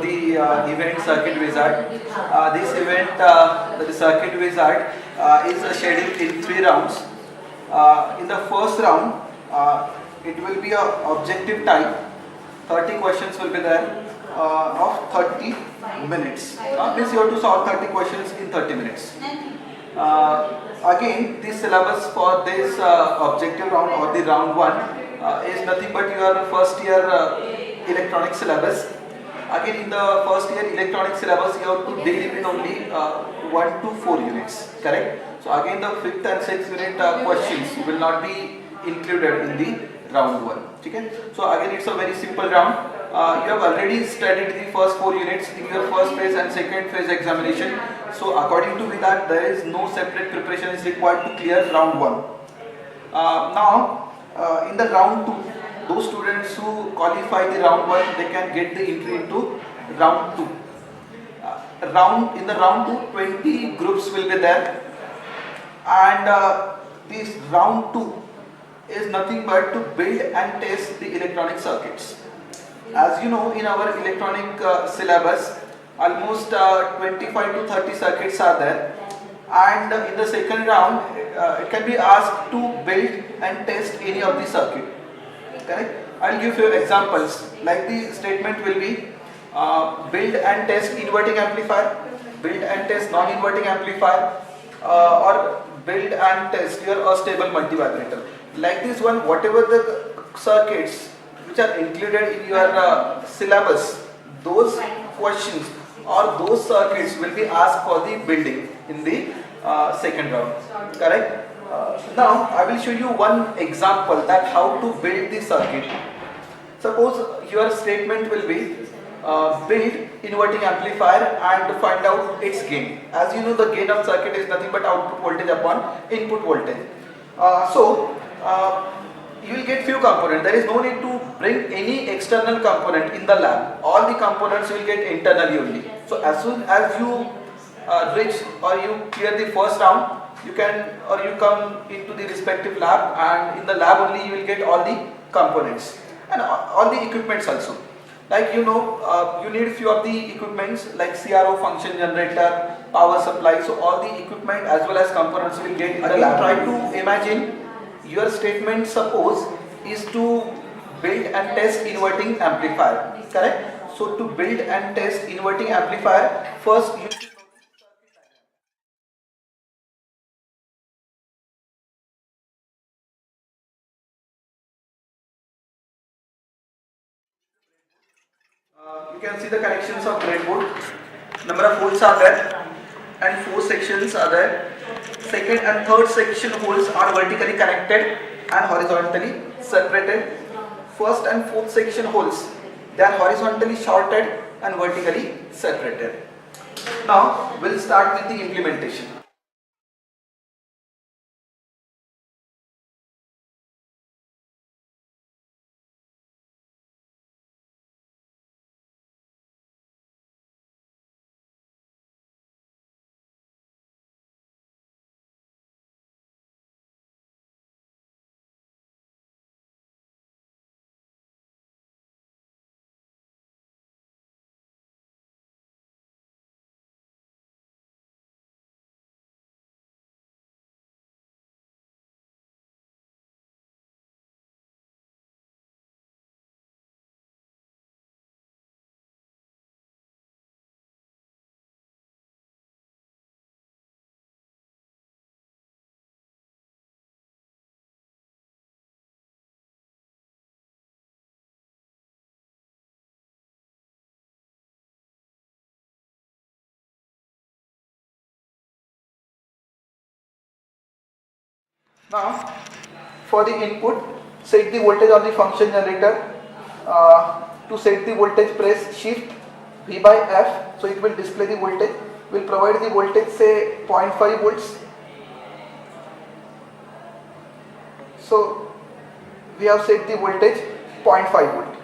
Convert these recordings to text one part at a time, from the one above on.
the event Circuit Wizard. This event, the Circuit Wizard, is scheduled in 3 rounds. In the first round, it will be a objective type. 30 questions will be there of 30 minutes. Means you have to solve 30 questions in 30 minutes. Again, the syllabus for this objective round or the round 1 is nothing but your first year electronic syllabus. Again, in the first year electronic syllabus, you have to deal with only 1 to 4 units, correct? So again, the 5th and 6th unit questions will not be included in the round 1. Okay? So again, it's a very simple round. You have already studied the first 4 units in your first phase and second phase examination. So according to me that there is no separate preparation is required to clear round 1. Now in the round 2, those students who qualify the round 1, they can get the entry into round 2. In the round 2, 20 groups will be there, and this round 2 is nothing but to build and test the electronic circuits. As you know, in our electronic syllabus, almost 25 to 30 circuits are there, and in the second round, it can be asked to build and test any of the circuit. Correct? I'll give you examples. Like the statement will be build and test inverting amplifier, build and test non-inverting amplifier, or build and test your stable multivibrator. Like this one, whatever the circuits which are included in your syllabus, those questions or those circuits will be asked for the building in the second round. Correct? Now I will show you one example that how to build the circuit. Suppose your statement will be build inverting amplifier and find out its gain. As you know, the gain of circuit is nothing but output voltage upon input voltage. You will get few components. There is no need to bring any external component in the lab. All the components you will get internally only. So as soon as you reach or you clear the first round, you come into the respective lab, and in the lab only you will get all the components and all the equipments also. Like you know, you need few of the equipments like CRO, function generator, power supply. So all the equipment as well as components you will get in the lab. Try to imagine your statement, suppose, is to build and test inverting amplifier. Correct? So to build and test inverting amplifier, first you should you can see the connections of breadboard. Number of holes are there, and 4 sections are there. Second and third section holes are vertically connected and horizontally separated. First and fourth section holes, they are horizontally shorted and vertically separated. Now we'll start with the implementation. Now, for the input, set the voltage on the function generator. To set the voltage, press shift V by F, so it will display the voltage. Will provide the voltage, say 0.5 volts. So we have set the voltage 0.5 volt.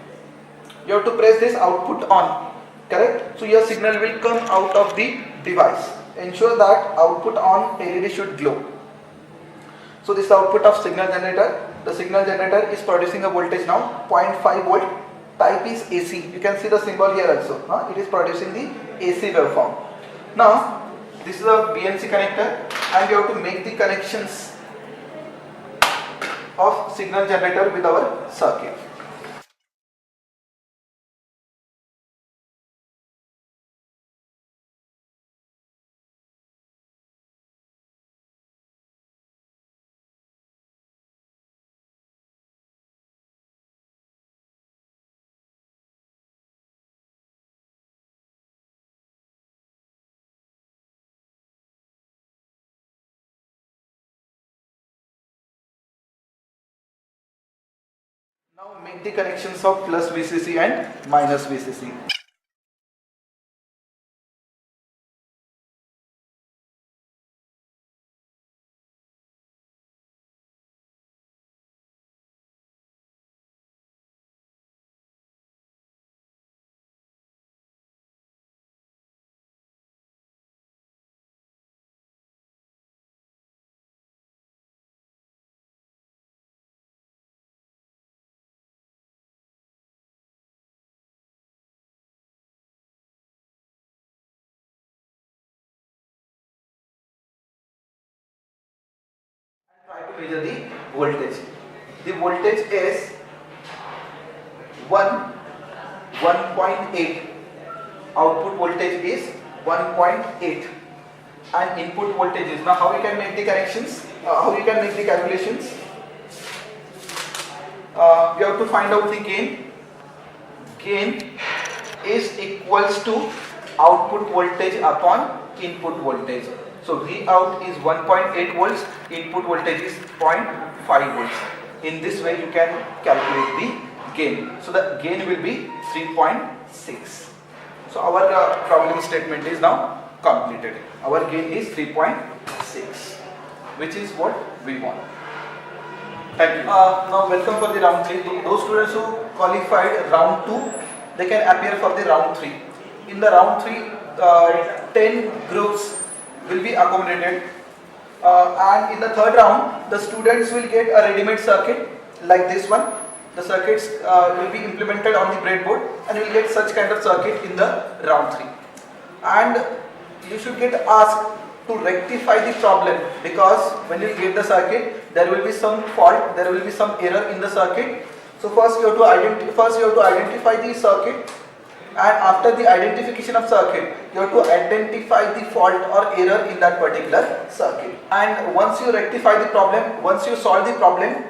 You have to press this output on, correct? So your signal will come out of the device. Ensure that output on LED should glow. So this is the output of signal generator. The signal generator is producing a voltage now 0.5 volt. type is AC. You can see the symbol here also. It is producing the AC waveform. Now this is a BNC connector, and we have to make the connections of signal generator with our circuit. Now make the connections of plus VCC and minus VCC. Try to measure the voltage. The voltage is 1.8. Output voltage is 1.8, and input voltage is. Now how you can make the connections? How you can make the calculations? We have to find out the gain. Gain is equals to output voltage upon input voltage. So V out is 1.8 volts, input voltage is 0.5 volts. In this way you can calculate the gain. So the gain will be 3.6. So our problem statement is now completed. Our gain is 3.6, which is what we want. Thank you. Now welcome for the round 3. Those students who qualified round 2, they can appear for the round 3. In the round 3, 10 groups will be accommodated, and in the third round the students will get a ready-made circuit like this one. The circuits will be implemented on the breadboard, and you will get such kind of circuit in the round 3. And you should get asked to rectify the problem, because when you get the circuit there will be some fault, there will be some error in the circuit. So first you have to identify the circuit, and after the identification of circuit you have to identify the fault or error in that particular circuit. And once you rectify the problem, once you solve the problem,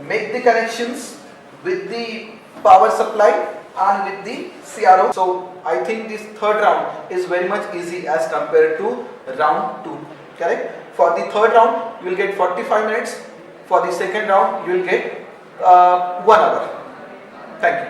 make the connections with the power supply and with the CRO. So I think this third round is very much easy as compared to round 2. Correct? For the third round you will get 45 minutes. For the second round you will get 1 hour. Thank you.